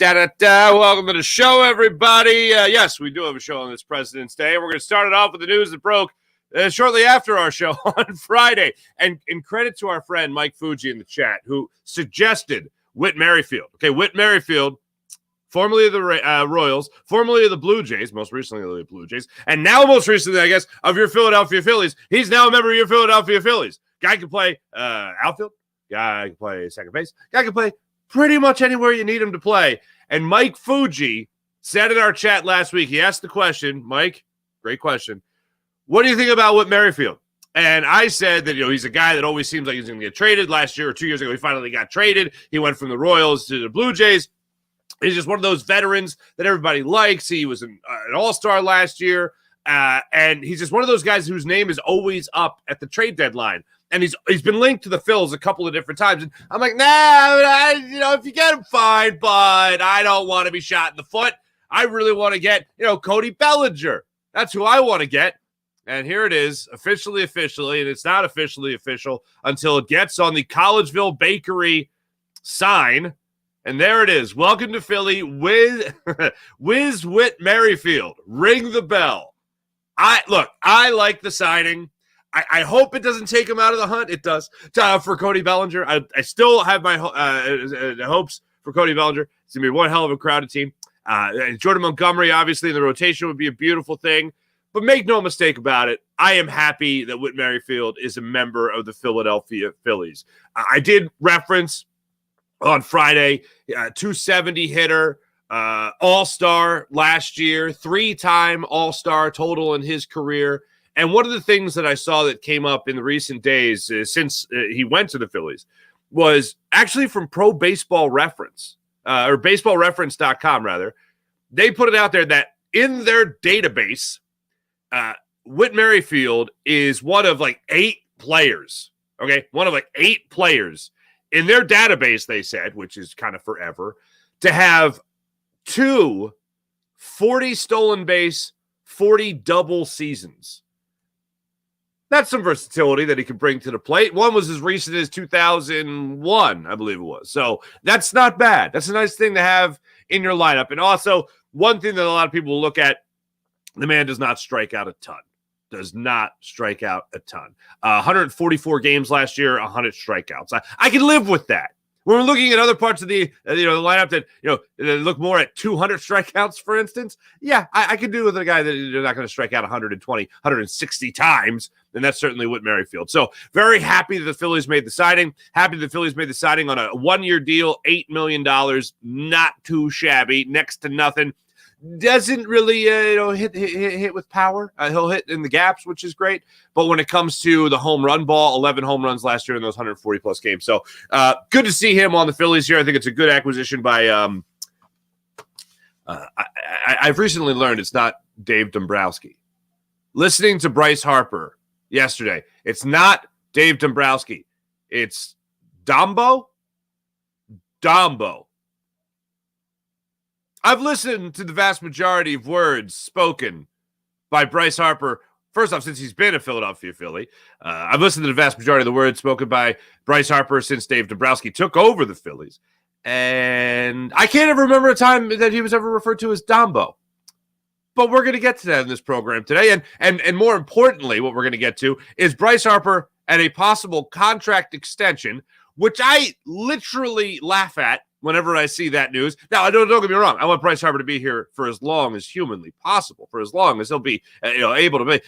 Welcome to the show, everybody. Yes, we do have a show on this President's Day. We're going to start it off with the news that broke shortly after our show on Friday. And credit to our friend Mike Fuji in the chat who suggested Whit Merrifield. Okay, Whit Merrifield, formerly of the Royals, formerly of the Blue Jays, most recently of the Blue Jays, and now most recently, I guess, of your Philadelphia Phillies. He's now a member of your Philadelphia Phillies. Guy can play outfield. Guy can play second base. Guy can play pretty much anywhere you need him to play. And Mike Fuji said in our chat last week, he asked the question, Mike, great question, what do you think about Whit Merrifield? And I said that, he's a guy that always seems like he's going to get traded. Last year or 2 years ago, he finally got traded. He went from the Royals to the Blue Jays. He's just one of those veterans that everybody likes. He was an all-star last year. And he's just one of those guys whose name is always up at the trade deadline. And he's been linked to the Phils a couple of different times. And I'm like, if you get him, fine, but I don't want to be shot in the foot. I really want to get, Cody Bellinger. That's who I want to get. And here it is, officially, and it's not officially official until it gets on the Collegeville Bakery sign. And there it is. Welcome to Philly, Wiz Whit Merrifield. Ring the bell. I like the signing. I hope it doesn't take him out of the hunt. It does for Cody Bellinger. I still have my hopes for Cody Bellinger. It's going to be one hell of a crowded team. Jordan Montgomery, obviously, in the rotation would be a beautiful thing. But make no mistake about it, I am happy that Whit Merrifield is a member of the Philadelphia Phillies. I did reference on Friday, 270 hitter, all-star last year, 3-time all-star total in his career. And one of the things that I saw that came up in the recent days since he went to the Phillies was actually from Pro Baseball Reference, or baseballreference.com, rather. They put it out there that in their database, Whit Merrifield is one of 8 players, okay? One of 8 players in their database, they said, which is kind of forever, to have 2 40 stolen base, 40 double seasons. That's some versatility that he can bring to the plate. One was as recent as 2001, I believe it was. So that's not bad. That's a nice thing to have in your lineup. And also, one thing that a lot of people will look at, the man does not strike out a ton. 144 games last year, 100 strikeouts. I can live with that. When we're looking at other parts of the lineup that look more at 200 strikeouts, for instance, yeah, I can do with a guy that you're not going to strike out 120, 160 times, and that's certainly Whit Merrifield. So very happy that the Phillies made the signing. Happy the Phillies made the signing on a 1-year deal, $8 million, not too shabby, next to nothing. Doesn't really hit with power. He'll hit in the gaps, which is great. But when it comes to the home run ball, 11 home runs last year in those 140-plus games. So good to see him on the Phillies here. I think it's a good acquisition by I've recently learned it's not Dave Dombrowski. Listening to Bryce Harper yesterday, it's not Dave Dombrowski. It's Dombo. I've listened to the vast majority of words spoken by Bryce Harper, first off, since he's been a Philadelphia Philly. I've listened to the vast majority of the words spoken by Bryce Harper since Dave Dombrowski took over the Phillies. And I can't ever remember a time that he was ever referred to as Dombo. But we're going to get to that in this program today. And more importantly, what we're going to get to is Bryce Harper and a possible contract extension, which I literally laugh at whenever I see that news. Now, don't get me wrong. I want Bryce Harper to be here for as long as humanly possible, for as long as he'll be able to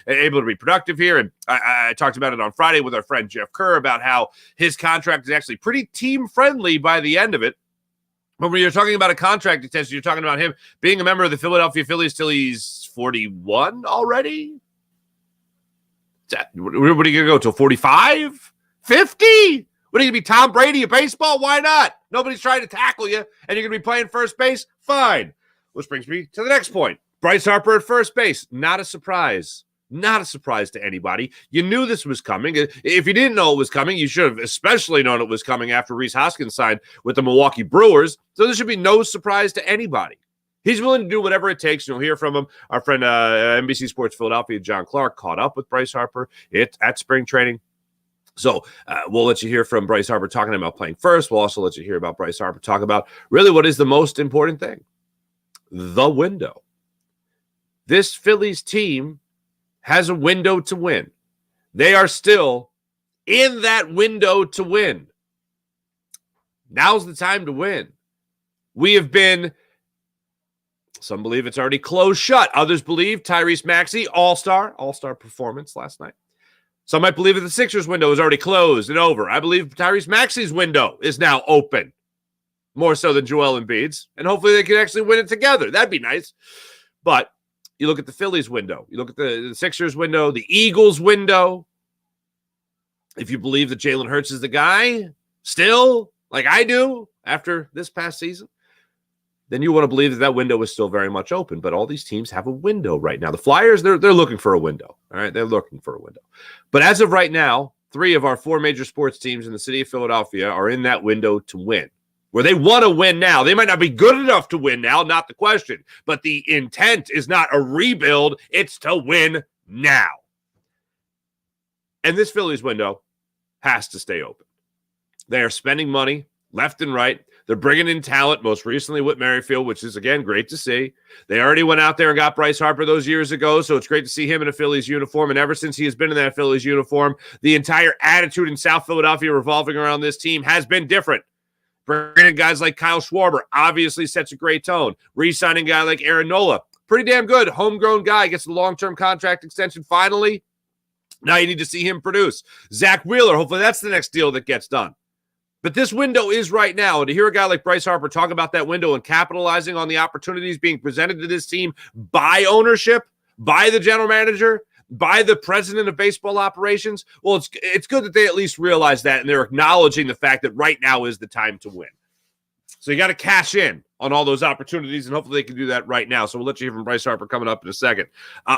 be productive here. And I talked about it on Friday with our friend Jeff Kerr about how his contract is actually pretty team-friendly by the end of it. But when you're talking about a contract extension, you're talking about him being a member of the Philadelphia Phillies till he's 41 already? What are you going to go till 45? 50? What are you going to be, Tom Brady of baseball? Why not? Nobody's trying to tackle you, and you're going to be playing first base? Fine. Which brings me to the next point. Bryce Harper at first base. Not a surprise. Not a surprise to anybody. You knew this was coming. If you didn't know it was coming, you should have especially known it was coming after Rhys Hoskins signed with the Milwaukee Brewers. So there should be no surprise to anybody. He's willing to do whatever it takes. You'll hear from him. Our friend NBC Sports Philadelphia, John Clark, caught up with Bryce Harper at spring training. So we'll let you hear from Bryce Harper talking about playing first. We'll also let you hear about Bryce Harper talk about really what is the most important thing, the window. This Phillies team has a window to win. They are still in that window to win. Now's the time to win. We have been, some believe it's already closed shut. Others believe Tyrese Maxey, all-star performance last night. Some might believe that the Sixers window is already closed and over. I believe Tyrese Maxey's window is now open, more so than Joel Embiid's, and hopefully they can actually win it together. That'd be nice. But you look at the Phillies window. You look at the Sixers window, the Eagles window. If you believe that Jalen Hurts is the guy, still, like I do, after this past season, then you want to believe that that window is still very much open. But all these teams have a window right now. The Flyers, they're looking for a window. All right, they're looking for a window. But as of right now, 3 of our 4 major sports teams in the city of Philadelphia are in that window to win, where they want to win now. They might not be good enough to win now, not the question. But the intent is not a rebuild. It's to win now. And this Phillies window has to stay open. They are spending money left and right. They're bringing in talent, most recently with Merrifield, which is, again, great to see. They already went out there and got Bryce Harper those years ago, so it's great to see him in a Phillies uniform. And ever since he has been in that Phillies uniform, the entire attitude in South Philadelphia revolving around this team has been different. Bringing in guys like Kyle Schwarber obviously sets a great tone. Re-signing a guy like Aaron Nola, pretty damn good. Homegrown guy, gets the long-term contract extension finally. Now you need to see him produce. Zach Wheeler, hopefully that's the next deal that gets done. But this window is right now. And to hear a guy like Bryce Harper talk about that window and capitalizing on the opportunities being presented to this team by ownership, by the general manager, by the president of baseball operations, well, it's good that they at least realize that and they're acknowledging the fact that right now is the time to win. So you got to cash in on all those opportunities, and hopefully they can do that right now. So we'll let you hear from Bryce Harper coming up in a second.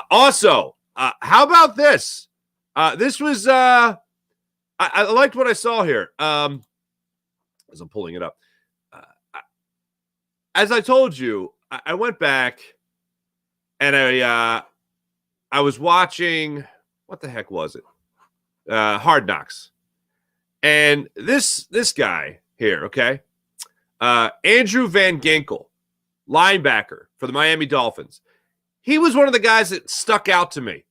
Also, how about this? This was I liked what I saw here. As I'm pulling it up. As I told you, I went back and I was watching, what the heck was it? Hard Knocks. And this guy here, okay? Andrew Van Ginkel, linebacker for the Miami Dolphins. He was one of the guys that stuck out to me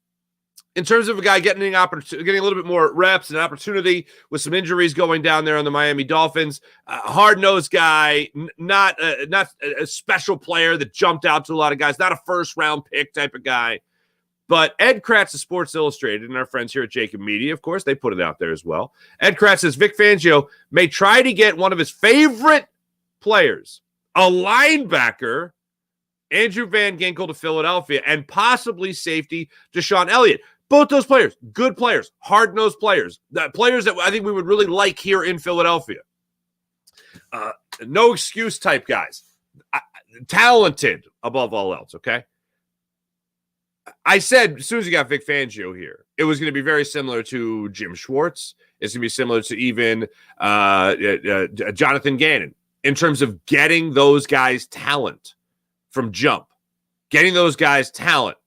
in terms of a guy getting a little bit more reps and opportunity with some injuries going down there on the Miami Dolphins. Hard-nosed guy, not a special player that jumped out to a lot of guys, not a first-round pick type of guy. But Ed Kratz of Sports Illustrated and our friends here at Jacob Media, of course, they put it out there as well. Ed Kratz says Vic Fangio may try to get one of his favorite players, a linebacker, Andrew Van Ginkel, to Philadelphia, and possibly safety Deshaun Elliott. Both those players, good players, hard-nosed players, players that I think we would really like here in Philadelphia. No excuse type guys. Talented above all else, okay? I said as soon as you got Vic Fangio here, it was going to be very similar to Jim Schwartz. It's going to be similar to even Jonathan Gannon in terms of getting those guys talent from jump, getting those guys talent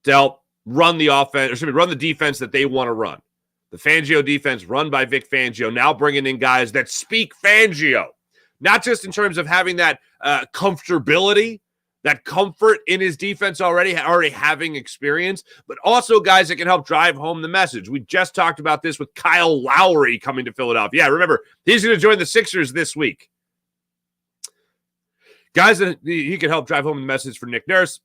to help run the offense, or run the defense that they want to run. The Fangio defense run by Vic Fangio, now bringing in guys that speak Fangio, not just in terms of having that comfortability, that comfort in his defense already having experience, but also guys that can help drive home the message. We just talked about this with Kyle Lowry coming to Philadelphia. Yeah, remember, he's going to join the Sixers this week. Guys that he can help drive home the message for Nick Nurse.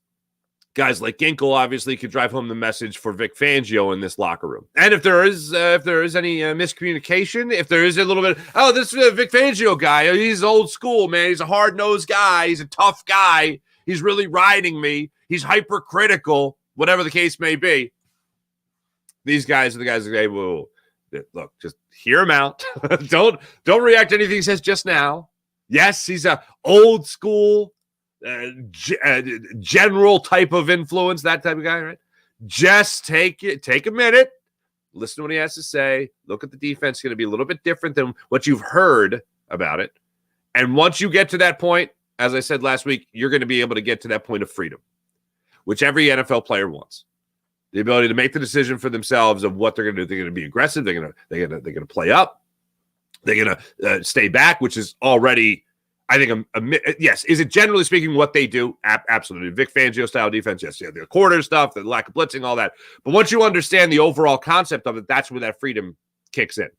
Guys like Ginkel obviously could drive home the message for Vic Fangio in this locker room. And if there is any miscommunication, if there is a little bit, this Vic Fangio guy, he's old school, man. He's a hard-nosed guy. He's a tough guy. He's really riding me. He's hypercritical, whatever the case may be. These guys are the guys that say, well, look, just hear him out. Don't react to anything he says just now. Yes, he's a old school, general type of influence, that type of guy, right? Just take a minute, listen to what he has to say. Look at the defense. It's going to be a little bit different than what you've heard about it. And once you get to that point, as I said last week, you're going to be able to get to that point of freedom, which every NFL player wants. the ability to make the decision for themselves of what they're going to do. They're going to be aggressive. They're going to play up. They're going to stay back, which is already, I think, yes. Is it generally speaking what they do? Absolutely. Vic Fangio style defense, yes. Yeah, the quarter stuff, the lack of blitzing, all that. But once you understand the overall concept of it, that's where that freedom kicks in.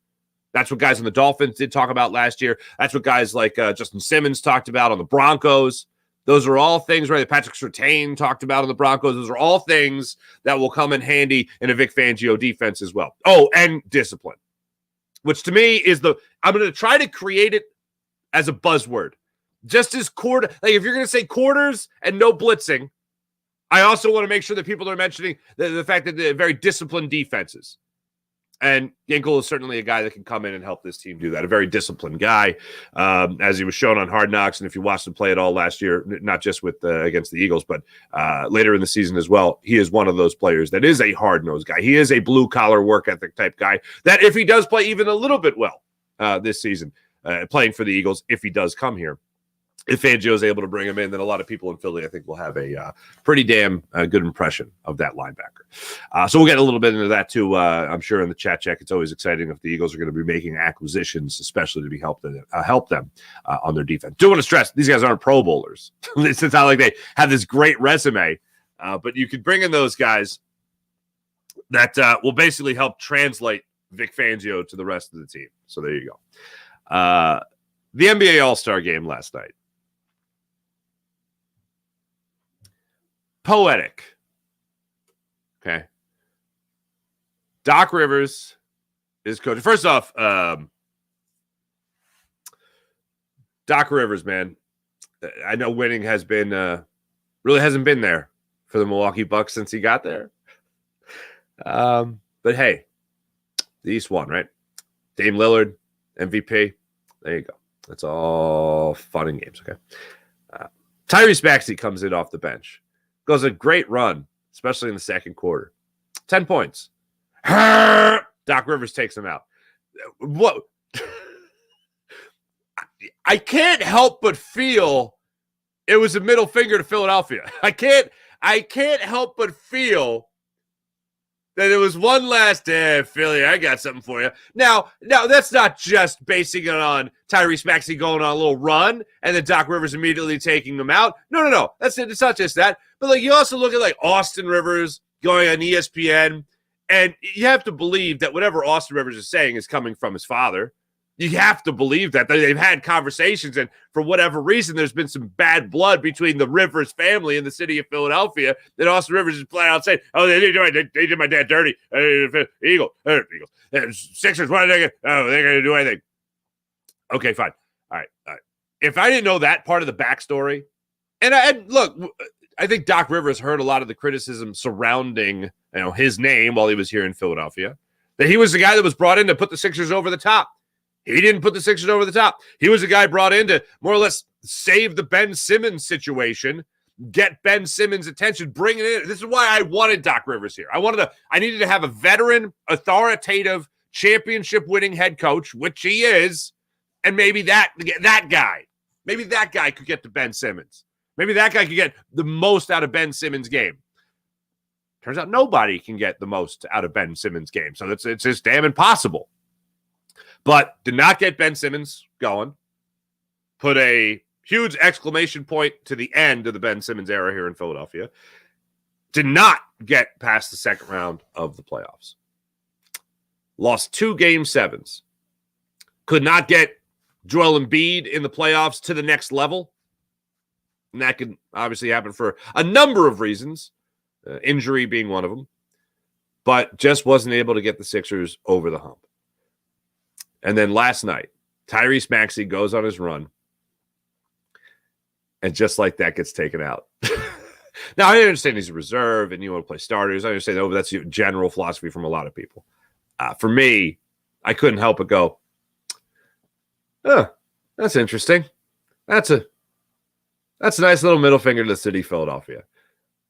That's what guys on the Dolphins did talk about last year. That's what guys like Justin Simmons talked about on the Broncos. Those are all things, right? Patrick Surtain talked about on the Broncos. Those are all things that will come in handy in a Vic Fangio defense as well. Oh, and discipline, which to me is I'm going to try to create it as a buzzword. Just as quarter, like if you're going to say quarters and no blitzing, I also want to make sure that people are mentioning the fact that they're very disciplined defenses. And Ginkel is certainly a guy that can come in and help this team do that. A very disciplined guy, as he was shown on Hard Knocks. And if you watched him play it all last year, not just with against the Eagles, but later in the season as well, he is one of those players that is a hard-nosed guy. He is a blue-collar work ethic type guy that if he does play even a little bit well this season, playing for the Eagles, if he does come here, if Fangio is able to bring him in, then a lot of people in Philly, I think, will have a pretty damn good impression of that linebacker. So we'll get a little bit into that, too, I'm sure, in the chat check. It's always exciting if the Eagles are going to be making acquisitions, especially to be help them on their defense. Do want to stress, these guys aren't Pro Bowlers. It's not like they have this great resume, but you could bring in those guys that will basically help translate Vic Fangio to the rest of the team. So there you go. The NBA All-Star game last night. Poetic. Okay. Doc Rivers is coaching. First off, Doc Rivers, man, I know winning has been really hasn't been there for the Milwaukee Bucks since he got there. But hey, the East won, right? Dame Lillard, MVP. There you go. That's all fun and games, okay? Tyrese Maxey comes in off the bench. Goes a great run, especially in the second quarter. 10 points. Doc Rivers takes him out. What? I can't help but feel it was a middle finger to Philadelphia. I can't help but feel that it was one last Philly, I got something for you. Now, that's not just basing it on Tyrese Maxey going on a little run and then Doc Rivers immediately taking them out. No. It's not just that. But like you also look at like Austin Rivers going on ESPN, and you have to believe that whatever Austin Rivers is saying is coming from his father. You have to believe that they've had conversations, and for whatever reason, there's been some bad blood between the Rivers family and the city of Philadelphia. That Austin Rivers is flat out saying, "Oh, they did my dad dirty." Eagles, Sixers. What are they? Oh, they're going to do anything. Okay, fine. All right. If I didn't know that part of the backstory, and look, I think Doc Rivers heard a lot of the criticism surrounding his name while he was here in Philadelphia. That he was the guy that was brought in to put the Sixers over the top. He didn't put the Sixers over the top. He was a guy brought in to more or less save the Ben Simmons situation, get Ben Simmons' attention, bring it in. This is why I wanted Doc Rivers here. I needed to have a veteran, authoritative, championship-winning head coach, which he is, and maybe that guy could get to Ben Simmons. Maybe that guy could get the most out of Ben Simmons' game. Turns out nobody can get the most out of Ben Simmons' game, so it's just damn impossible. But did not get Ben Simmons going. Put a huge exclamation point to the end of the Ben Simmons era here in Philadelphia. Did not get past the second round of the playoffs. Lost 2 Game 7s. Could not get Joel Embiid in the playoffs to the next level. And that can obviously happen for a number of reasons. Injury being one of them. But just wasn't able to get the Sixers over the hump. And then last night, Tyrese Maxey goes on his run. And just like that, gets taken out. Now, I understand he's a reserve and you want to play starters. I understand that, but that's your general philosophy from a lot of people. For me, I couldn't help but go, that's interesting. That's a nice little middle finger to the city of Philadelphia.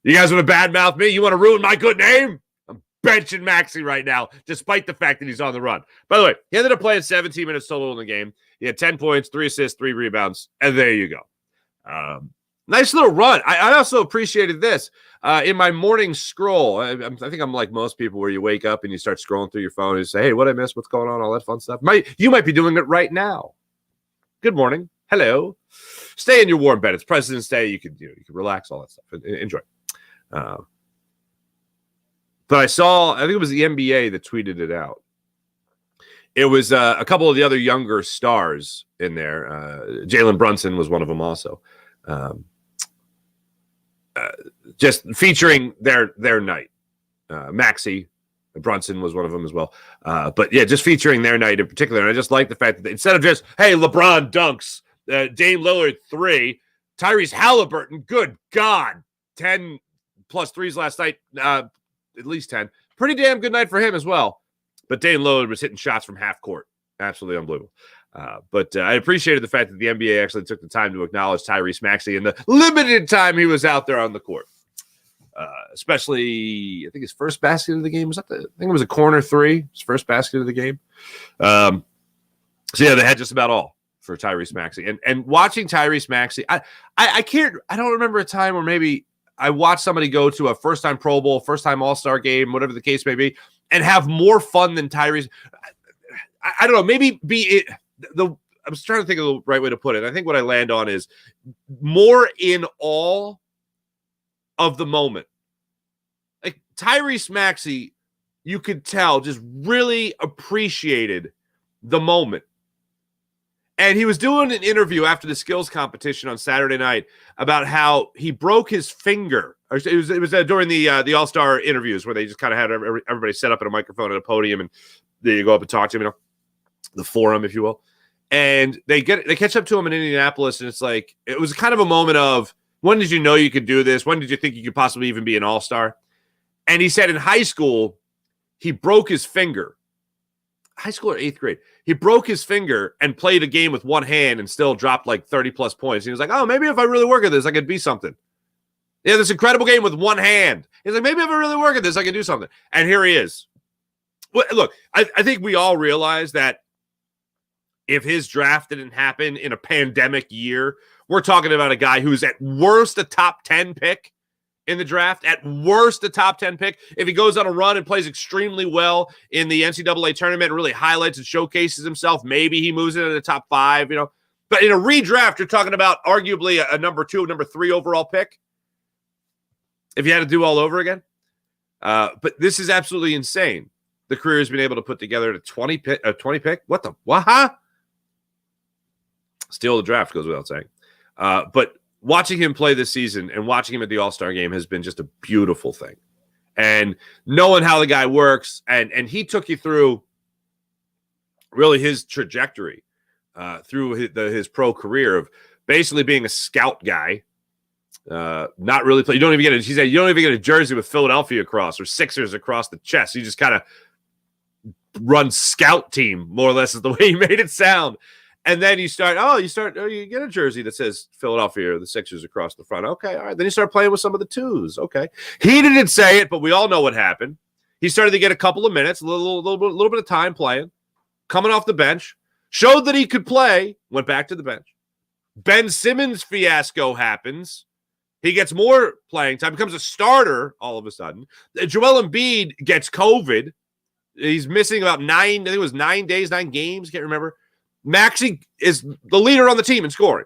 You guys want to badmouth me? You want to ruin my good name? I'm benching Maxey right now, despite the fact that he's on the run. By the way, he ended up playing 17 minutes total in the game. He had 10 points, 3 assists, 3 rebounds, and there you go. Nice little run. I also appreciated this. In my morning scroll, I think I'm like most people where you wake up and you start scrolling through your phone and you say, hey, what I missed? What's going on? All that fun stuff. You might be doing it right now. Good morning. Hello. Stay in your warm bed. It's President's Day. You can relax, all that stuff. Enjoy. But I think it was the NBA that tweeted it out. It was a couple of the other younger stars in there. Jalen Brunson was one of them also. Just featuring their night. Maxey Brunson was one of them as well. But yeah, just featuring their night in particular. And I just like the fact that instead of just, hey, LeBron dunks, Dame Lillard 3, Tyrese Halliburton, good God, 10 plus threes last night, at least 10. Pretty damn good night for him as well. But Dame Lillard was hitting shots from half court. Absolutely unbelievable. But I appreciated the fact that the NBA actually took the time to acknowledge Tyrese Maxey in the limited time he was out there on the court. Especially, I think his first basket of the game I think it was a corner three. His first basket of the game. So yeah, they had just about all for Tyrese Maxey. And watching Tyrese Maxey, I don't remember a time where maybe I watched somebody go to a first-time Pro Bowl, first-time All-Star game, whatever the case may be, and have more fun than Tyrese. I don't know. Maybe I was trying to think of the right way to put it. I think what I land on is more in awe of the moment. Like Tyrese Maxey, you could tell, just really appreciated the moment. And he was doing an interview after the skills competition on Saturday night about how he broke his finger. It was during the All-Star interviews where they just kind of had everybody set up at a microphone at a podium, and there you go up and talk to him, the forum, if you will. And they catch up to him in Indianapolis, and it's like it was kind of a moment of, when did you know you could do this? When did you think you could possibly even be an all-star? And he said in high school, he broke his finger. High school or eighth grade. He broke his finger and played a game with one hand and still dropped like 30-plus points. He was like, oh, maybe if I really work at this, I could be something. Yeah, this incredible game with one hand. He's like, maybe if I really work at this, I can do something. And here he is. Well, look, I think we all realize that if his draft didn't happen in a pandemic year, we're talking about a guy who's at worst a top 10 pick in the draft, at worst a top 10 pick. If he goes on a run and plays extremely well in the NCAA tournament and really highlights and showcases himself, maybe he moves into the top 5, But in a redraft, you're talking about arguably a number 2, number 3 overall pick if you had to do all over again. But this is absolutely insane. The career has been able to put together a 20 pick. What? Huh? Steal the draft, goes without saying. But watching him play this season and watching him at the All-Star game has been just a beautiful thing. And knowing how the guy works, and he took you through really his trajectory through his pro career of basically being a scout guy, not really play. You don't even get a jersey with Philadelphia across or Sixers across the chest. You just kind of run scout team, more or less, is the way he made it sound. And then you get a jersey that says Philadelphia or the Sixers across the front. Okay, all right. Then you start playing with some of the twos. Okay. He didn't say it, but we all know what happened. He started to get a couple of minutes, a little bit of time playing, coming off the bench, showed that he could play, went back to the bench. Ben Simmons fiasco happens. He gets more playing time, becomes a starter all of a sudden. Joel Embiid gets COVID. He's missing about 9 days, 9 games, can't remember. Maxey is the leader on the team in scoring.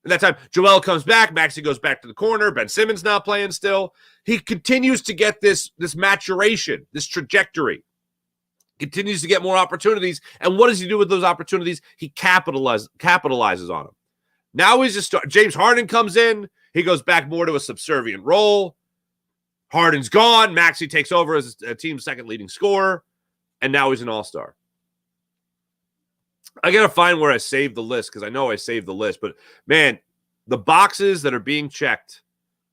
At that time, Joel comes back. Maxey goes back to the corner. Ben Simmons not playing still. He continues to get this maturation, this trajectory. Continues to get more opportunities. And what does he do with those opportunities? He capitalizes on them. Now he's just James Harden comes in. He goes back more to a subservient role. Harden's gone. Maxey takes over as a team's second leading scorer. And now he's an all-star. I got to find where I saved the list because I know I saved the list. But, man, the boxes that are being checked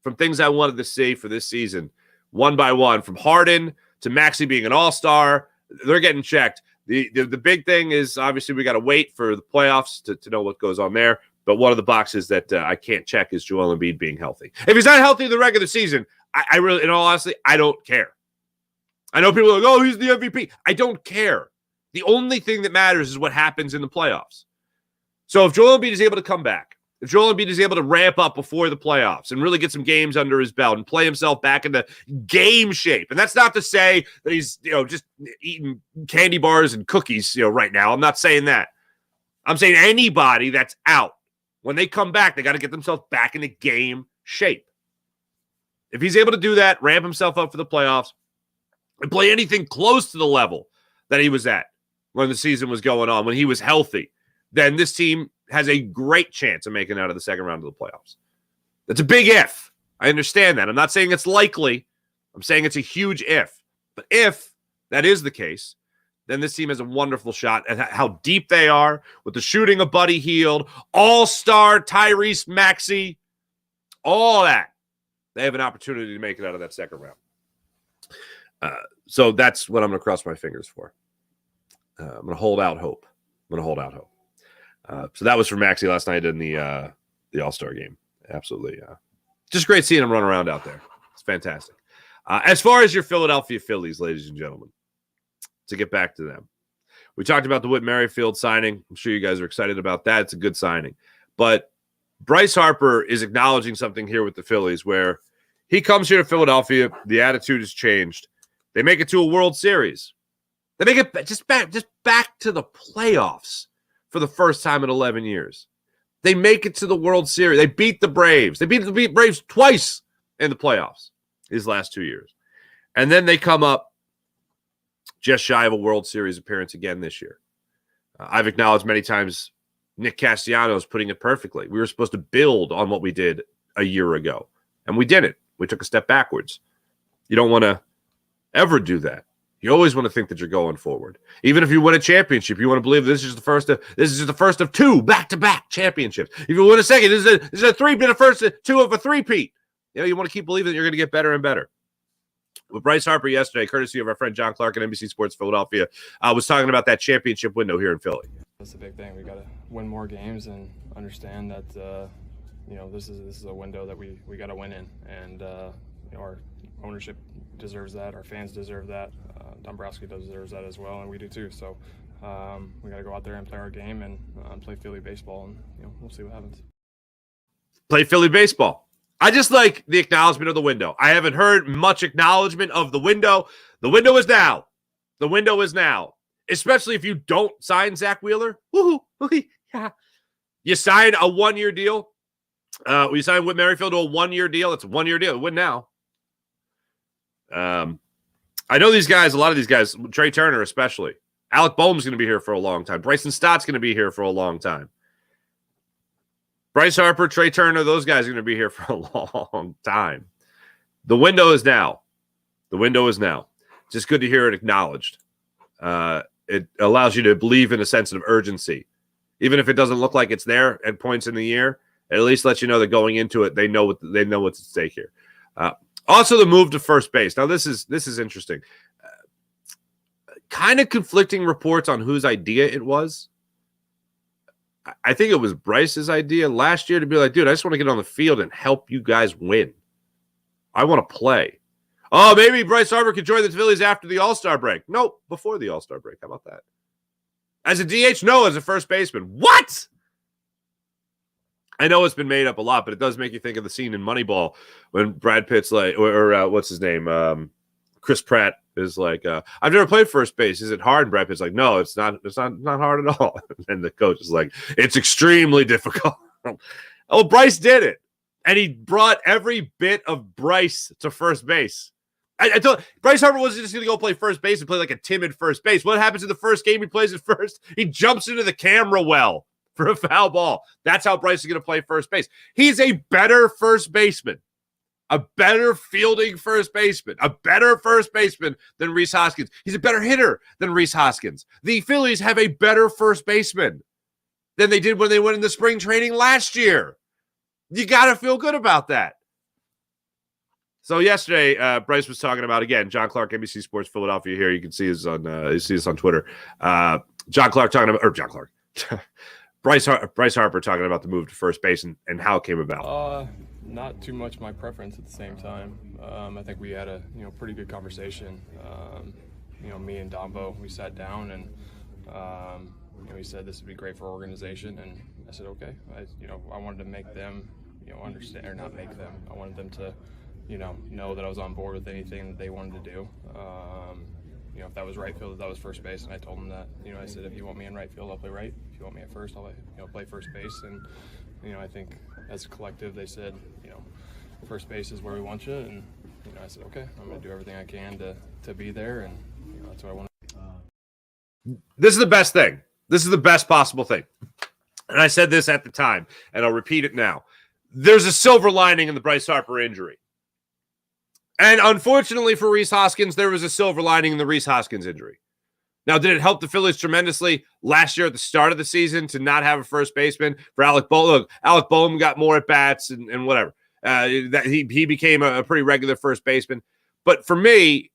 from things I wanted to see for this season, one by one, from Harden to Maxey being an all-star, they're getting checked. The big thing is, obviously, we got to wait for the playoffs to know what goes on there. But one of the boxes that I can't check is Joel Embiid being healthy. If he's not healthy in the regular season, I really, in all honesty, I don't care. I know people are like, oh, he's the MVP. I don't care. The only thing that matters is what happens in the playoffs. So if Joel Embiid is able to come back, if Joel Embiid is able to ramp up before the playoffs and really get some games under his belt and play himself back into game shape, and that's not to say that he's just eating candy bars and cookies right now. I'm not saying that. I'm saying anybody that's out, when they come back, they got to get themselves back into game shape. If he's able to do that, ramp himself up for the playoffs, and play anything close to the level that he was at when the season was going on, when he was healthy, then this team has a great chance of making it out of the second round of the playoffs. That's a big if. I understand that. I'm not saying it's likely. I'm saying it's a huge if. But if that is the case, then this team has a wonderful shot at how deep they are with the shooting of Buddy Hield, all-star Tyrese Maxey, all that. They have an opportunity to make it out of that second round. So that's what I'm going to cross my fingers for. I'm going to hold out hope. So that was for Maxey last night in the All-Star game. Absolutely. Just great seeing him run around out there. It's fantastic. As far as your Philadelphia Phillies, ladies and gentlemen, to get back to them. We talked about the Whit Merrifield signing. I'm sure you guys are excited about that. It's a good signing. But Bryce Harper is acknowledging something here with the Phillies where he comes here to Philadelphia. The attitude has changed. They make it to a World Series. They make it just back to the playoffs for the first time in 11 years. They make it to the World Series. They beat the Braves. They beat the Braves twice in the playoffs these last 2 years. And then they come up just shy of a World Series appearance again this year. I've acknowledged many times Nick Castellanos putting it perfectly. We were supposed to build on what we did a year ago, and we didn't. We took a step backwards. You don't want to ever do that. You always want to think that you're going forward. Even if you win a championship, you want to believe this is the first of two back-to-back championships. If you win a second, this is a three-peat, the first two of a three-peat. You want to keep believing that you're going to get better and better. With Bryce Harper yesterday, courtesy of our friend John Clark at NBC Sports Philadelphia, was talking about that championship window here in Philly. That's a big thing. We got to win more games and understand that this is a window that we got to win in, and our ownership deserves that. Our fans deserve that. Dombrowski deserves that as well, and we do too. So we got to go out there and play our game and play Philly baseball, and we'll see what happens. Play Philly baseball. I just like the acknowledgement of the window. I haven't heard much acknowledgement of the window. The window is now. The window is now. Especially if you don't sign Zach Wheeler. Woohoo! Yeah. You sign a one-year deal. We signed Whit Merrifield to a one-year deal. It's a one-year deal. Win now. I know these guys, a lot of these guys, Trey Turner especially. Alec Boehm's going to be here for a long time. Bryson Stott's going to be here for a long time. Bryce Harper, Trey Turner, those guys are going to be here for a long time. The window is now. The window is now. Just good to hear it acknowledged. It allows you to believe in a sense of urgency. Even if it doesn't look like it's there at points in the year, it at least lets you know that going into it, they know what's at stake here. Also, the move to first base. Now, this is interesting. Kind of conflicting reports on whose idea it was. I think it was Bryce's idea last year to be like, dude, I just want to get on the field and help you guys win. I want to play. Oh, maybe Bryce Harper could join the Phillies after the All-Star break. Nope, before the All-Star break. How about that? As a DH? No, as a first baseman. What? I know it's been made up a lot, but it does make you think of the scene in Moneyball when Brad Pitt's like, or what's his name? Chris Pratt is like, I've never played first base. Is it hard? And Brad Pitt's like, no, it's not hard at all. And the coach is like, it's extremely difficult. Oh, Bryce did it. And he brought every bit of Bryce to first base. I told Bryce Harper wasn't just going to go play first base and play like a timid first base. What happens in the first game he plays at first? He jumps into the camera well for a foul ball. That's how Bryce is going to play first base. He's a better first baseman, a better fielding first baseman, a better first baseman than Rhys Hoskins. He's a better hitter than Rhys Hoskins. The Phillies have a better first baseman than they did when they went into spring training last year. You got to feel good about that. So yesterday, Bryce was talking about, again, John Clark, NBC Sports Philadelphia here. You can see this on Twitter. John Clark talking about, or John Clark. Bryce Harper talking about the move to first base and how it came about. Not too much my preference at the same time. I think we had a pretty good conversation. Me and Dombo, we sat down and he said this would be great for our organization, and I said, okay. I wanted to make them, understand, or not make them. I wanted them to, know that I was on board with anything that they wanted to do. If that was right field, if that was first base, and I told them that. I said, if you want me in right field, I'll play right. If you want me at first, I'll play first base. And I think as a collective, they said, first base is where we want you. And I said, okay, I'm going to do everything I can to be there, and that's what I want. This is the best thing. This is the best possible thing. And I said this at the time, and I'll repeat it now. There's a silver lining in the Bryce Harper injury. And unfortunately for Rhys Hoskins, there was a silver lining in the Rhys Hoskins injury. Now, did it help the Phillies tremendously last year at the start of the season to not have a first baseman for Alec Boehm? Look, Alec Boehm got more at-bats and whatever. That he became a pretty regular first baseman. But for me,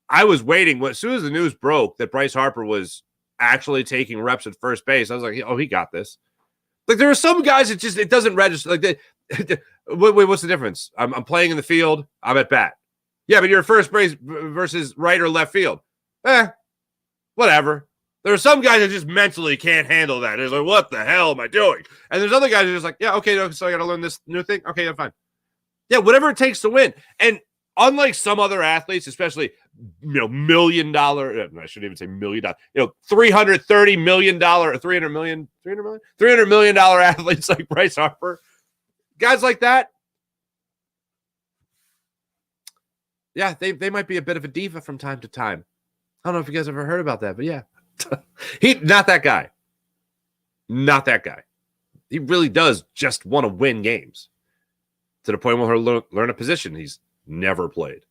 I was waiting. As soon as the news broke that Bryce Harper was actually taking reps at first base, I was like, oh, he got this. Like, there are some guys, it doesn't register. Like, wait, what's the difference? I'm playing in the field. I'm at bat. Yeah, but you're first base versus right or left field. Whatever. There are some guys that just mentally can't handle that. They're like, what the hell am I doing? And there's other guys that are just like, yeah, okay, so I got to learn this new thing. Okay, I'm fine. Yeah, whatever it takes to win. And unlike some other athletes, especially, $1 million, I shouldn't even say $1 million, $330 million or $300 million athletes like Bryce Harper, guys like that, yeah, they might be a bit of a diva from time to time. I don't know if you guys ever heard about that, but yeah. Not that guy. Not that guy. He really does just want to win games to the point where he'll learn a position he's never played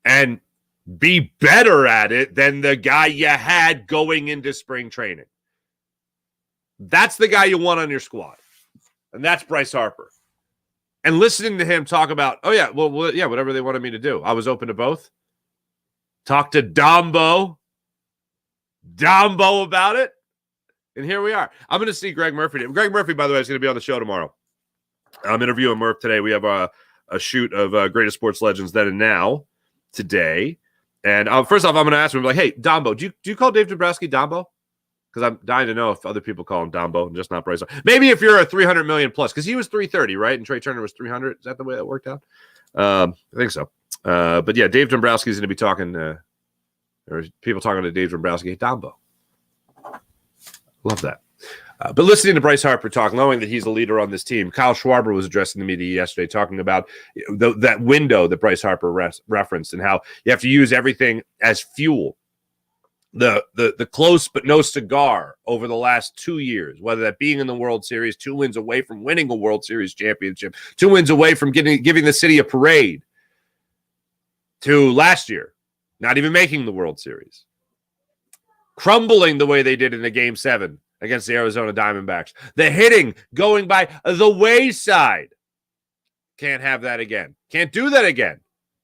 and be better at it than the guy you had going into spring training. That's the guy you want on your squad. And that's Bryce Harper. And listening to him talk about, oh, yeah, well, yeah, whatever they wanted me to do. I was open to both. Talk to Dombo about it. And here we are. I'm going to see Greg Murphy. Greg Murphy, by the way, is going to be on the show tomorrow. I'm interviewing Murph today. We have a shoot of Greatest Sports Legends Then and Now today. And first off, I'm going to ask him, like, hey, Dombo, do you call Dave Dombrowski Dombo? Because I'm dying to know if other people call him Dombo and just not Bryce. Maybe if you're a 300 million plus, because he was 330, right? And Trey Turner was 300. Is that the way that worked out? I think so. But yeah, Dave Dombrowski is going to be talking, or people talking to Dave Dombrowski. Hey, Dombo. Love that. But listening to Bryce Harper talk, knowing that he's a leader on this team, Kyle Schwarber was addressing the media yesterday talking about that window that Bryce Harper referenced and how you have to use everything as fuel. The close but no cigar over the last 2 years, whether that being in the World Series, 2 wins away from winning a World Series championship, 2 wins away from giving the city a parade, to last year, not even making the World Series, crumbling the way they did in the Game 7 against the Arizona Diamondbacks. The hitting going by the wayside. Can't have that again. Can't do that again.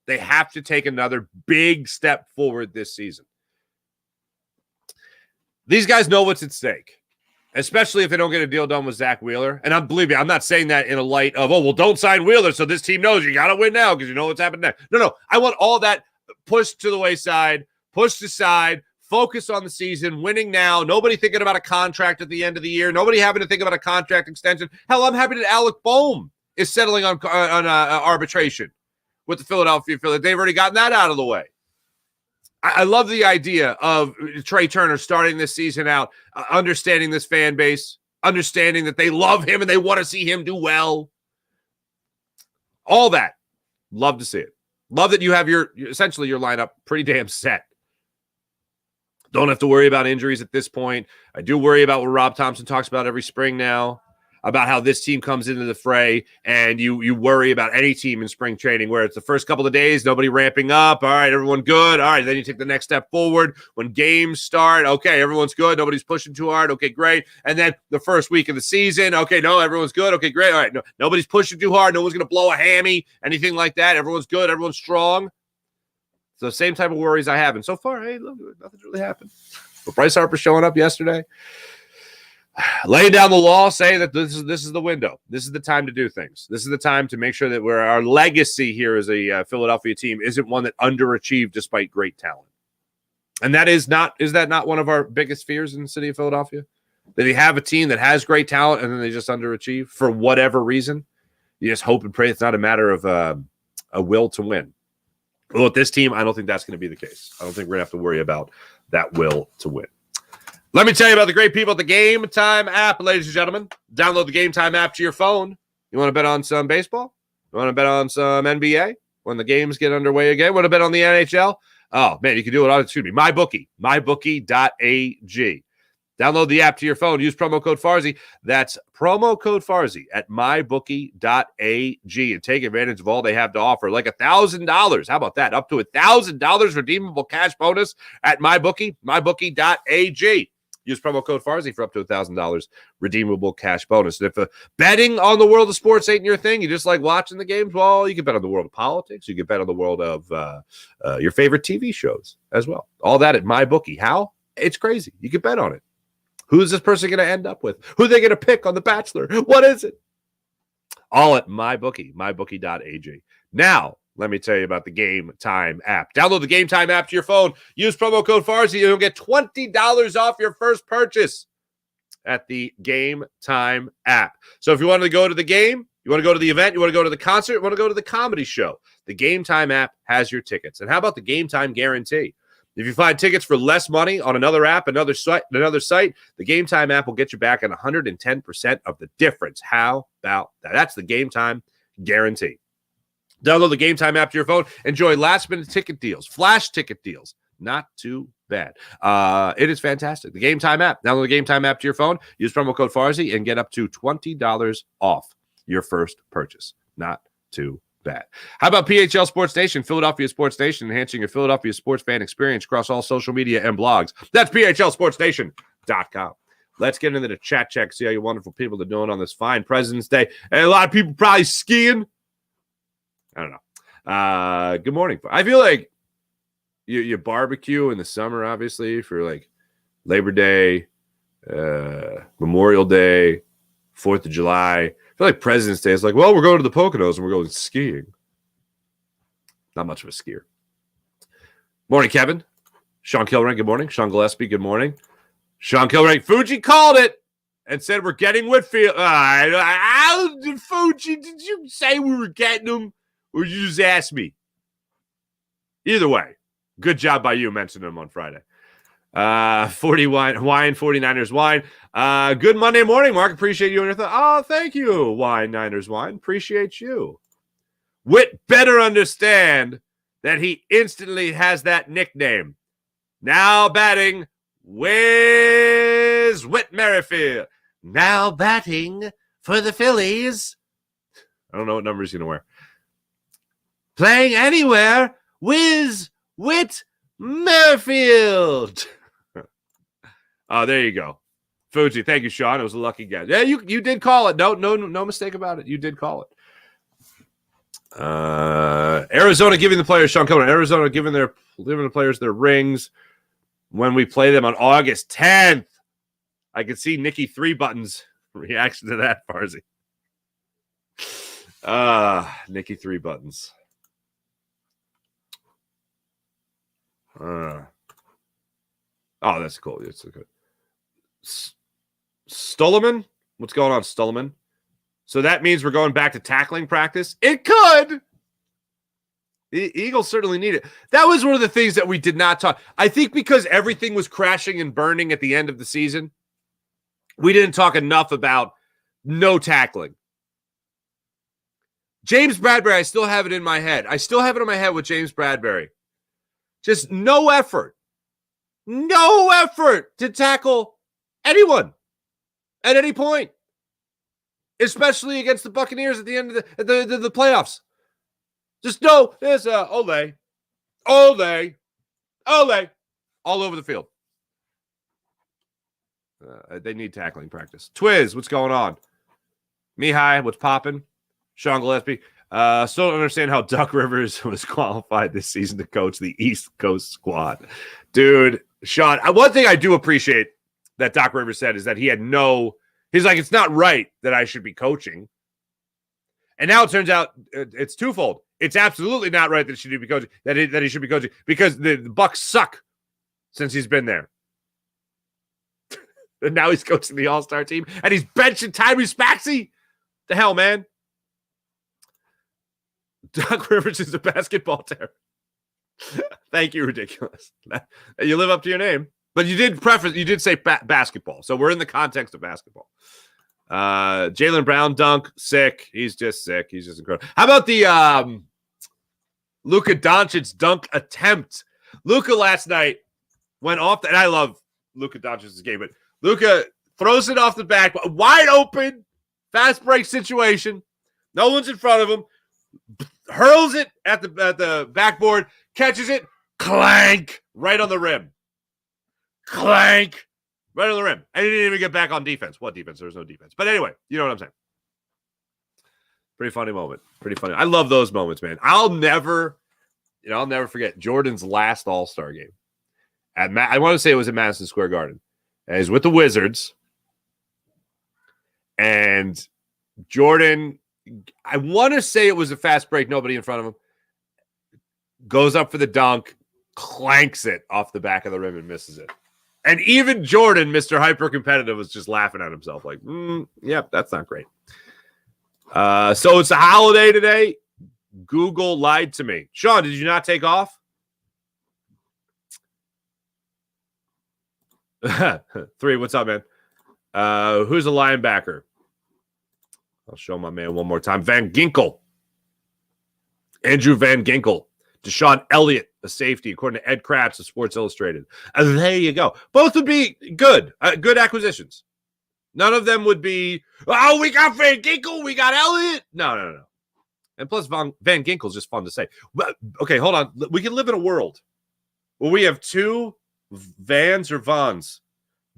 They have to take another big step forward this season. These guys know what's at stake, especially if they don't get a deal done with Zach Wheeler. And believe me, I'm not saying that in a light of, oh, well, don't sign Wheeler so this team knows you got to win now because you know what's happening next. No. I want all that pushed to the wayside, pushed aside, focus on the season, winning now. Nobody thinking about a contract at the end of the year. Nobody having to think about a contract extension. Hell, I'm happy that Alec Boehm is settling on arbitration with the Philadelphia Phillies. They've already gotten that out of the way. I love the idea of Trey Turner starting this season out, understanding this fan base, understanding that they love him and they want to see him do well. All that. Love to see it. Love that you have essentially your lineup pretty damn set. Don't have to worry about injuries at this point. I do worry about what Rob Thompson talks about every spring now, about how this team comes into the fray, and you worry about any team in spring training where it's the first couple of days, nobody ramping up. All right, everyone good. All right, then you take the next step forward. When games start, okay, everyone's good. Nobody's pushing too hard. Okay, great. And then the first week of the season, okay, no, everyone's good. Okay, great. All right, no, nobody's pushing too hard. No one's going to blow a hammy, anything like that. Everyone's good. Everyone's strong. So same type of worries I have. And so far, hey, look, nothing's really happened. But Bryce Harper showing up yesterday, laying down the law, saying that this is the window. This is the time to do things. This is the time to make sure that our legacy here as a Philadelphia team isn't one that underachieved despite great talent. And is that not one of our biggest fears in the city of Philadelphia? That you have a team that has great talent and then they just underachieve for whatever reason. You just hope and pray it's not a matter of a will to win. Well, with this team, I don't think that's going to be the case. I don't think we're going to have to worry about that will to win. Let me tell you about the great people at the Game Time app, ladies and gentlemen. Download the Game Time app to your phone. You want to bet on some baseball? You want to bet on some NBA when the games get underway again? Want to bet on the NHL? Oh, man, you can do it on, MyBookie, mybookie.ag. Download the app to your phone. Use promo code Farzy. That's promo code Farzy at mybookie.ag and take advantage of all they have to offer. Like $1,000. How about that? Up to $1,000 redeemable cash bonus at mybookie.ag. Use promo code Farzy for up to $1,000 redeemable cash bonus. And if betting on the world of sports ain't your thing, you just like watching the games, well, you can bet on the world of politics. You can bet on the world of your favorite TV shows as well. All that at MyBookie. How? It's crazy. You can bet on it. Who's this person going to end up with? Who are they going to pick on The Bachelor? What is it? All at MyBookie, mybookie.ag. Now, let me tell you about the Game Time app. Download the Game Time app to your phone. Use promo code Farzy. You'll get $20 off your first purchase at the Game Time app. So if you want to go to the game, you want to go to the event, you want to go to the concert, you want to go to the comedy show, the Game Time app has your tickets. And how about the Game Time guarantee? If you find tickets for less money on another app, another site, the Game Time app will get you back on 110% of the difference. How about that? That's the Game Time guarantee. Download the Game Time app to your phone. Enjoy last-minute ticket deals, flash ticket deals. Not too bad. It is fantastic. The Game Time app. Download the Game Time app to your phone. Use promo code Farzy and get up to $20 off your first purchase. Not too bad. How about PHL Sports Nation, Philadelphia Sports Nation, enhancing your Philadelphia sports fan experience across all social media and blogs. That's PHLSportsNation.com. Let's get into the chat check, see how you wonderful people are doing on this fine President's Day. And a lot of people probably skiing. I don't know. Good morning. I feel like you barbecue in the summer, obviously, for like Labor Day, Memorial Day, 4th of July. I feel like President's Day is like, well, we're going to the Poconos and we're going skiing. Not much of a skier. Morning, Kevin. Sean Kilrank, good morning. Sean Gillespie, good morning. Sean Kilrank, Fuji called it and said we're getting Whitfield. Fuji, did you say we were getting him or did you just ask me? Either way, good job by you mentioning him on Friday. 40 wine, 49ers wine. Good Monday morning, Mark. Appreciate you and your thought. Oh, thank you, Wine Niners wine. Appreciate you. Whit better understand that he instantly has that nickname. Now batting, Whit Merrifield. Now batting for the Phillies. I don't know what number he's going to wear. Playing anywhere, Whit Merrifield. Oh, there you go. Fuji, thank you, Sean. It was a lucky guess. Yeah, you did call it. No mistake about it. You did call it. Arizona giving the players, Sean Cohen, Arizona giving the players their rings when we play them on August 10th. I could see Nikki Three Buttons reaction to that, Farzy. Nikki Three Buttons. Oh, that's cool. It's good. Stolleman? What's going on, Stolleman? So that means we're going back to tackling practice? It could. The Eagles certainly need it. That was one of the things that we did not talk. I think because everything was crashing and burning at the end of the season, we didn't talk enough about no tackling. James Bradbury, I still have it in my head. With James Bradbury. Just no effort. No effort to tackle anyone at any point, especially against the Buccaneers at the end of the playoffs. Just no, there's Ole, all over the field. They need tackling practice. Twiz, what's going on? Mihai, what's popping? Sean Gillespie. Still don't understand how Duck Rivers was qualified this season to coach the East Coast squad. Dude, Sean, one thing I do appreciate that Doc Rivers said is that he's like, it's not right that I should be coaching. And now it turns out it's twofold. It's absolutely not right that he should be coaching, that he should be coaching, because the Bucs suck since he's been there. And now he's coaching the All-Star team, and he's benching Tyrese Maxey. The hell, man. Doc Rivers is a basketball terror. Thank you, ridiculous. You live up to your name. But you did say basketball, so we're in the context of basketball. Jaylen Brown dunk, sick. He's just sick. He's just incredible. How about the Luka Doncic dunk attempt? Luka last night went off, and I love Luka Doncic's game, but Luka throws it off the back, wide open, fast break situation. No one's in front of him. Hurls it at the backboard, catches it, clank, right on the rim. Clank, right on the rim. And he didn't even get back on defense. What defense? There was no defense. But anyway, you know what I'm saying. Pretty funny moment. Pretty funny. I love those moments, man. I'll never forget Jordan's last All-Star game. I want to say it was at Madison Square Garden. And he's with the Wizards. And Jordan, I want to say it was a fast break, nobody in front of him. Goes up for the dunk, clanks it off the back of the rim and misses it. And even Jordan, Mr. Hyper Competitive, was just laughing at himself like, yep, that's not great. So it's a holiday today. Google lied to me. Sean, did you not take off? 3, what's up, man? Who's a linebacker? I'll show my man one more time. Van Ginkel. Andrew Van Ginkel. Deshaun Elliott, a safety, according to Ed Kratz of Sports Illustrated. And there you go. Both would be good. Good acquisitions. None of them would be, oh, we got Van Ginkel, we got Elliott. No. And plus, Van Ginkel is just fun to say. But, okay, hold on. We can live in a world where we have 2 Vans or Vons.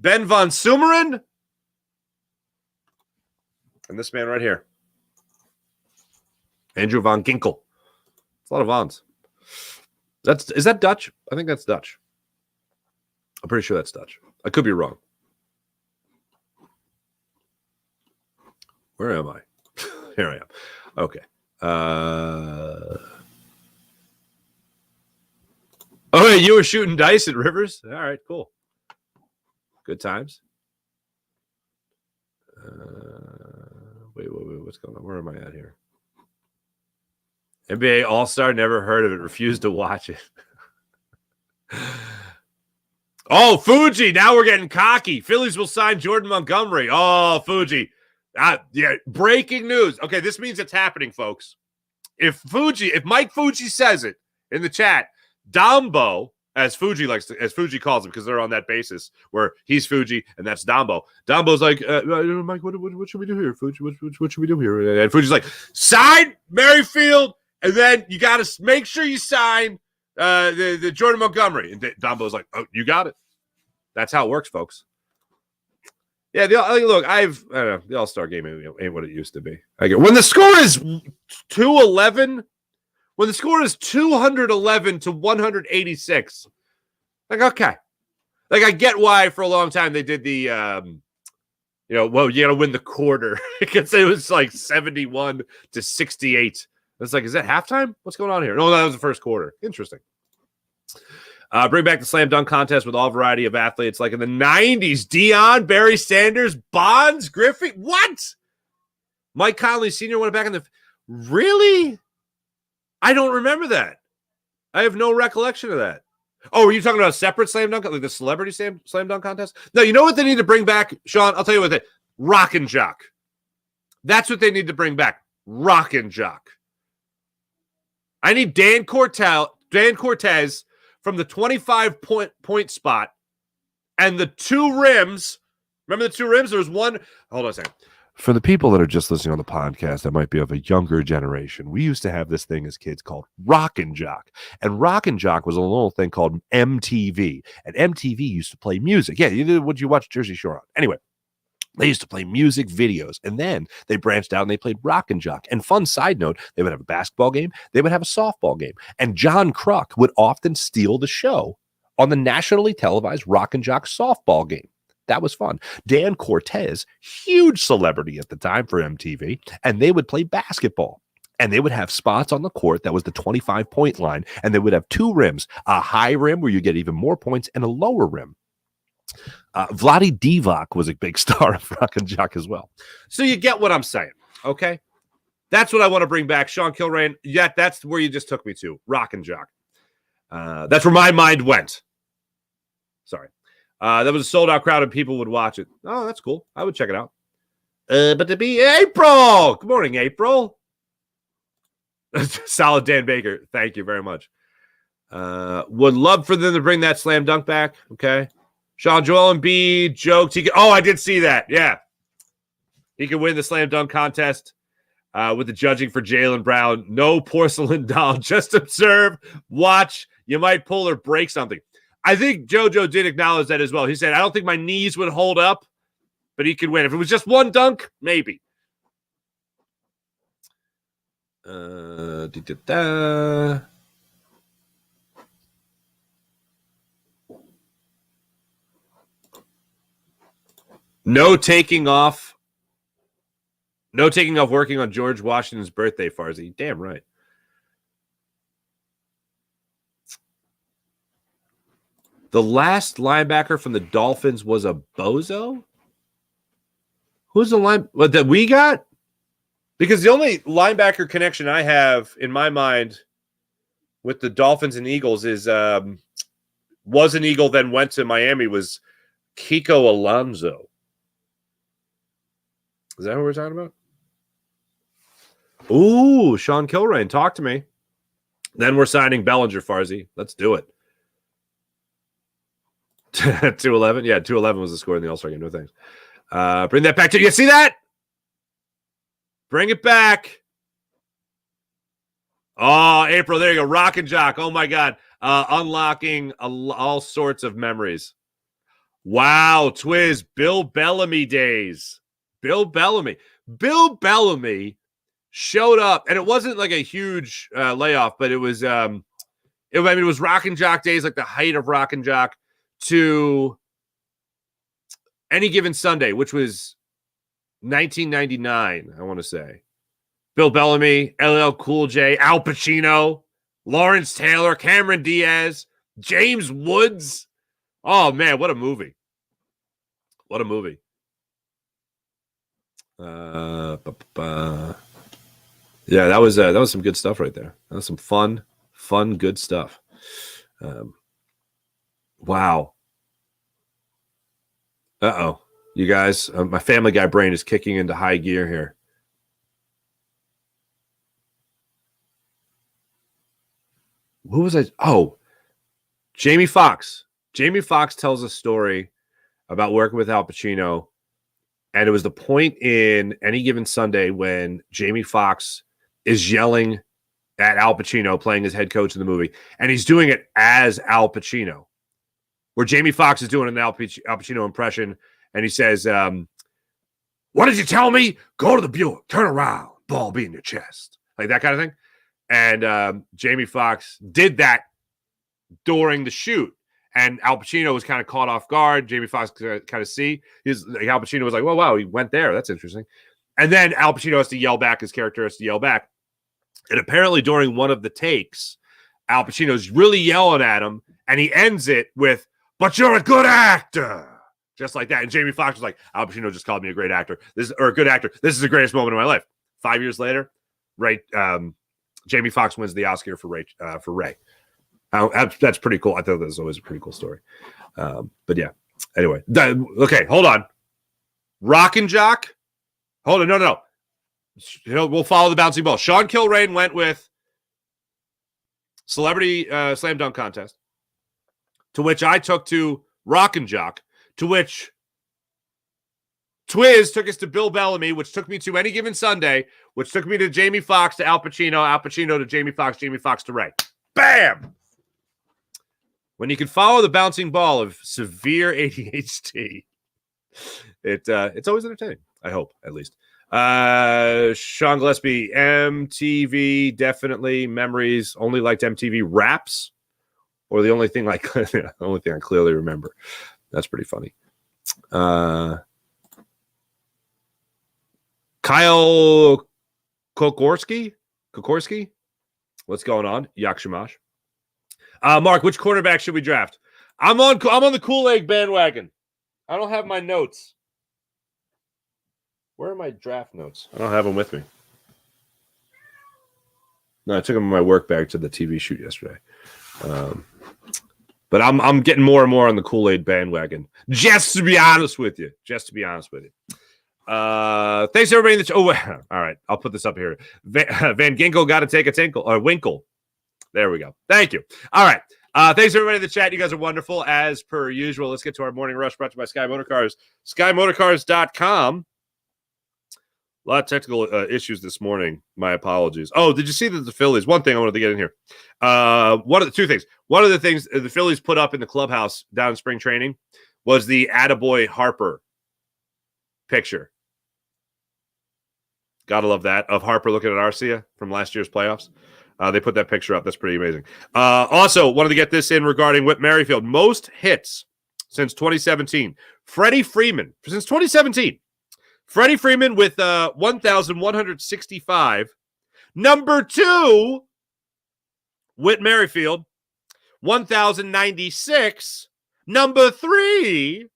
Ben Von Sumeren and this man right here. Andrew Van Ginkel. It's a lot of Vons. Is that Dutch? I think that's Dutch. I'm pretty sure that's Dutch. I could be wrong. Where am I? Here I am. Okay. Oh, hey, you were shooting dice at Rivers? All right, cool. Good times. Wait, what's going on? Where am I at here? NBA All-Star, never heard of it. Refused to watch it. Oh, Fuji. Now we're getting cocky. Phillies will sign Jordan Montgomery. Oh, Fuji. Yeah, breaking news. Okay, this means it's happening, folks. If Mike Fuji says it in the chat, Dombo, as Fuji calls him, because they're on that basis where he's Fuji and that's Dombo. Dombo's like, Mike, what should we do here, Fuji? What should we do here? And Fuji's like, sign Merrifield. And then you got to make sure you sign the Jordan Montgomery. And Dombo's like, oh, you got it. That's how it works, folks. Yeah, the All-Star game ain't what it used to be. When the score is 211, when the score is 211 to 186, like, okay. Like, I get why for a long time they did the, you got to win the quarter because it was like 71 to 68. It's like, is that halftime? What's going on here? No, that was the first quarter. Interesting. Bring back the slam dunk contest with all variety of athletes. Like in the 90s, Dion, Barry Sanders, Bonds, Griffey. What? Mike Conley Sr. went back in the... Really? I don't remember that. I have no recollection of that. Oh, were you talking about a separate slam dunk? Like the celebrity slam dunk contest? No, you know what they need to bring back, Sean? I'll tell you what Rock and Jock. That's what they need to bring back. Rock and Jock. I need Dan Cortez from the 25-point spot and the 2 rims. Remember the 2 rims? There was one. Hold on a second. For the people that are just listening on the podcast that might be of a younger generation, we used to have this thing as kids called Rock and Jock. And Rock and Jock was a little thing called MTV. And MTV used to play music. Yeah, you did what you watched Jersey Shore on. Anyway. They used to play music videos, and then they branched out and they played Rock and Jock. And fun side note, they would have a basketball game, they would have a softball game. And John Kruk would often steal the show on the nationally televised Rock and Jock softball game. That was fun. Dan Cortez, huge celebrity at the time for MTV, and they would play basketball. And they would have spots on the court that was the 25-point line, and they would have 2 rims, a high rim where you get even more points and a lower rim. Vlade Divac was a big star of Rock and Jock as well. So you get what I'm saying, okay? That's what I want to bring back. Sean Kilrain, that's where you just took me to, Rock and Jock. That's where my mind went. Sorry. That was a sold-out crowd and people would watch it. Oh, that's cool. I would check it out. But to be April. Good morning, April. Solid Dan Baker. Thank you very much. Would love for them to bring that slam dunk back. Okay. Sean Joel Embiid joked. I did see that. Yeah. He could win the slam dunk contest with the judging for Jaylen Brown. No porcelain doll. Just observe, watch. You might pull or break something. I think JoJo did acknowledge that as well. He said, I don't think my knees would hold up, but he could win. If it was just one dunk, maybe. No taking off working on George Washington's birthday, Farzi. Damn right. The last linebacker from the Dolphins was a bozo? Who's the that we got? Because the only linebacker connection I have in my mind with the Dolphins and Eagles is was an Eagle, then went to Miami, was Kiko Alonso. Is that what we're talking about? Ooh, Sean Kilrain, talk to me. Then we're signing Bellinger, Farzi. Let's do it. 211? Yeah, 211 was the score in the All-Star game. No thanks. Bring that back to you. See that? Bring it back. Oh, April, there you go. Rock and Jock. Oh, my God. Unlocking all sorts of memories. Wow, Twiz. Bill Bellamy days. Bill Bellamy showed up, and it wasn't like a huge layoff, but it was it was Rock and Jock days, like the height of Rock and Jock, to Any Given Sunday, which was 1999, I want to say. Bill Bellamy, LL Cool J, Al Pacino, Lawrence Taylor, Cameron Diaz, James Woods. Oh, man, what a movie. What a movie. Yeah, that was some good stuff right there. That was some fun, good stuff. Wow. Uh-oh. You guys, my Family Guy brain is kicking into high gear here. Who was I? Oh, Jamie Foxx. Jamie Foxx tells a story about working with Al Pacino. And it was the point in Any Given Sunday when Jamie Foxx is yelling at Al Pacino, playing his head coach in the movie. And he's doing it as Al Pacino, where Jamie Foxx is doing an Al Pacino impression. And he says, what did you tell me? Go to the Buick, turn around, ball be in your chest. Like that kind of thing. And Jamie Foxx did that during the shoot. And Al Pacino was kind of caught off guard. Jamie Foxx could kind of see. Al Pacino was like, well, wow, he went there. That's interesting. And then Al Pacino has to yell back. His character has to yell back. And apparently during one of the takes, Al Pacino's really yelling at him. And he ends it with, but you're a good actor. Just like that. And Jamie Foxx was like, Al Pacino just called me a great actor. Or a good actor. This is the greatest moment of my life. 5 years later, right? Jamie Foxx wins the Oscar for Ray. That's pretty cool. I thought that was always a pretty cool story. But yeah. Anyway. Okay, hold on. Rock and Jock? Hold on. No. We'll follow the bouncing ball. Sean Kilrain went with Celebrity Slam Dunk Contest, to which I took to Rock and Jock, to which Twiz took us to Bill Bellamy, which took me to Any Given Sunday, which took me to Jamie Foxx, to Al Pacino to Jamie Foxx to Ray. Bam! When you can follow the bouncing ball of severe ADHD, it's always entertaining, I hope, at least. Sean Gillespie, MTV, definitely. Memories, only liked MTV raps, or the only thing I clearly remember. That's pretty funny. Kyle Kokorski? What's going on? Yak Shamash. Mark, which quarterback should we draft? I'm on the Kool-Aid bandwagon. I don't have my notes. Where are my draft notes? I don't have them with me. No, I took them in my work bag to the TV shoot yesterday. But I'm getting more and more on the Kool-Aid bandwagon. Just to be honest with you. Thanks everybody. All right. I'll put this up here. Van Ginkel got to take a tinkle or Winkle. There we go. Thank you. All right. Thanks everybody in the chat. You guys are wonderful as per usual. Let's get to our morning rush brought to you by Sky Motorcars. SkyMotorcars.com. A lot of technical issues this morning. My apologies. Oh, did you see that the Phillies? One thing I wanted to get in here. Two things. One of the things the Phillies put up in the clubhouse down in spring training was the attaboy Harper picture. Gotta love that, of Harper looking at Arcia from last year's playoffs. They put that picture up. That's pretty amazing. Also, wanted to get this in regarding Whit Merrifield. Most hits since 2017. Freddie Freeman, since 2017. Freddie Freeman with 1,165. Number 2, Whit Merrifield, 1,096. Number 3,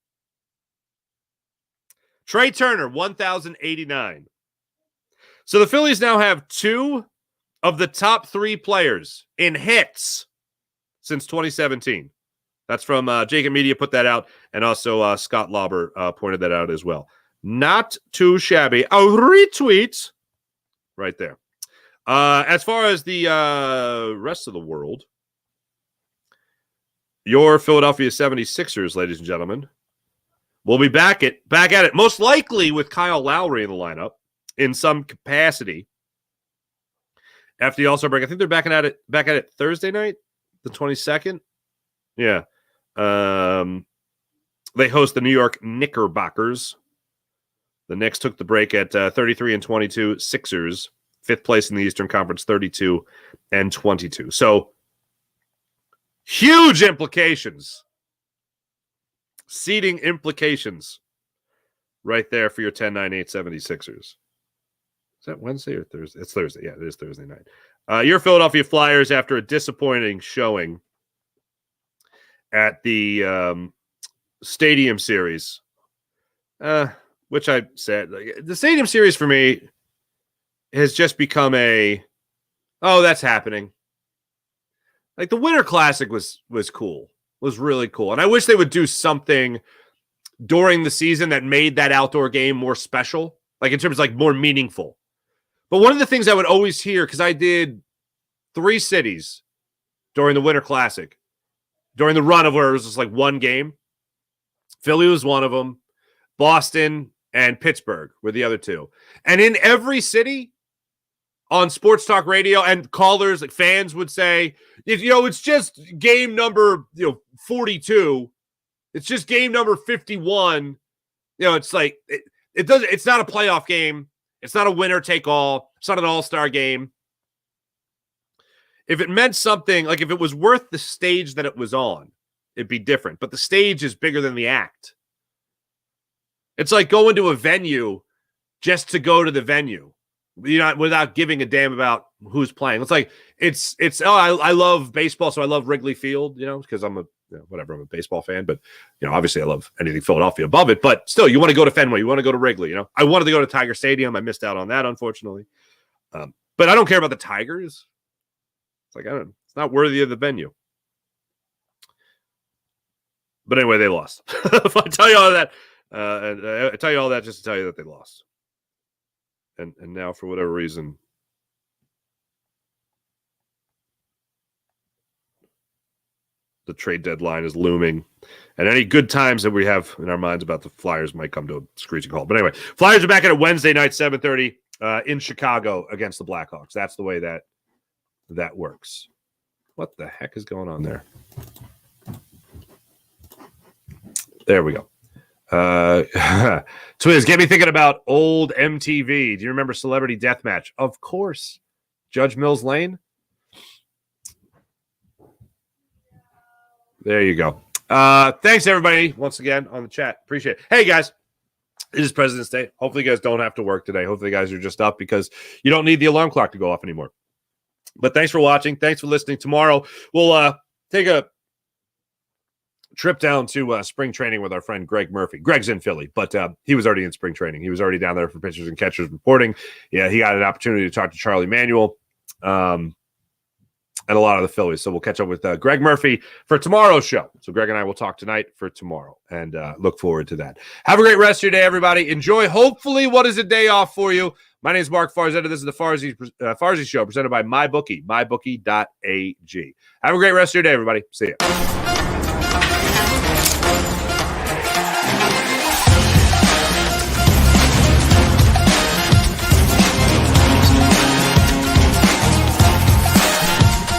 Trey Turner, 1,089. So the Phillies now have 2 of the top 3 players in hits since 2017. That's from Jacob Media put that out, and also Scott Lauber pointed that out as well. Not too shabby. A retweet right there. As far as the rest of the world, your Philadelphia 76ers, ladies and gentlemen, will be back at it, most likely with Kyle Lowry in the lineup in some capacity after the All-Star break. I think they're back at it Thursday night, the 22nd. Yeah. They host the New York Knickerbockers. The Knicks took the break at 33-22. Sixers, 5th place in the Eastern Conference, 32-22. So, huge implications. Seeding implications right there for your 10-9-8 76ers. Is that Wednesday or Thursday? It's Thursday. Yeah, it is Thursday night. Your Philadelphia Flyers, after a disappointing showing at the Stadium Series, which I said, the Stadium Series for me has just become that's happening. Like the Winter Classic was cool, was really cool. And I wish they would do something during the season that made that outdoor game more special, like in terms of like more meaningful. But one of the things I would always hear, because I did 3 cities during the Winter Classic, during the run of where it was just like one game. Philly was one of them. Boston and Pittsburgh were the other 2. And in every city on sports talk radio, and callers, like fans would say, it's just game number 42. It's just game number 51. It's like it's not a playoff game. It's not a winner take all. It's not an all-star game. If it meant something, like if it was worth the stage that it was on, it'd be different. But the stage is bigger than the act. It's like going to a venue just to go to the venue, without giving a damn about who's playing. It's like I love baseball, so I love Wrigley Field, because I'm I'm a baseball fan, but obviously I love anything Philadelphia above it. But still, you want to go to Fenway, you want to go to Wrigley. I wanted to go to Tiger Stadium. I missed out on that, unfortunately. But I don't care about the Tigers. It's like it's not worthy of the venue. But anyway, they lost. If I tell you all that. And I tell you all that just to tell you that they lost. And now, for whatever reason, the trade deadline is looming. And any good times that we have in our minds about the Flyers might come to a screeching halt. But anyway, Flyers are back at it Wednesday night, 7:30 in Chicago against the Blackhawks. That's the way that works. What the heck is going on there? There we go. Twiz, get me thinking about old MTV. Do you remember Celebrity Deathmatch? Of course. Judge Mills Lane. There you go. Thanks everybody once again on the chat. Appreciate it. Hey guys, it is President's Day. Hopefully you guys don't have to work today. Hopefully you guys are just up because you don't need the alarm clock to go off anymore. But thanks for watching. Thanks for listening. Tomorrow we'll take a trip down to spring training with our friend Greg Murphy. Greg's in Philly, but he was already in spring training. He was already down there for pitchers and catchers reporting. Yeah, he got an opportunity to talk to Charlie Manuel and a lot of the Phillies. So we'll catch up with Greg Murphy for tomorrow's show. So Greg and I will talk tonight for tomorrow, and look forward to that. Have a great rest of your day, everybody. Enjoy, hopefully, what is a day off for you. My name is Mark Farzetta. This is the Farzy Show presented by MyBookie, mybookie.ag. Have a great rest of your day, everybody. See ya.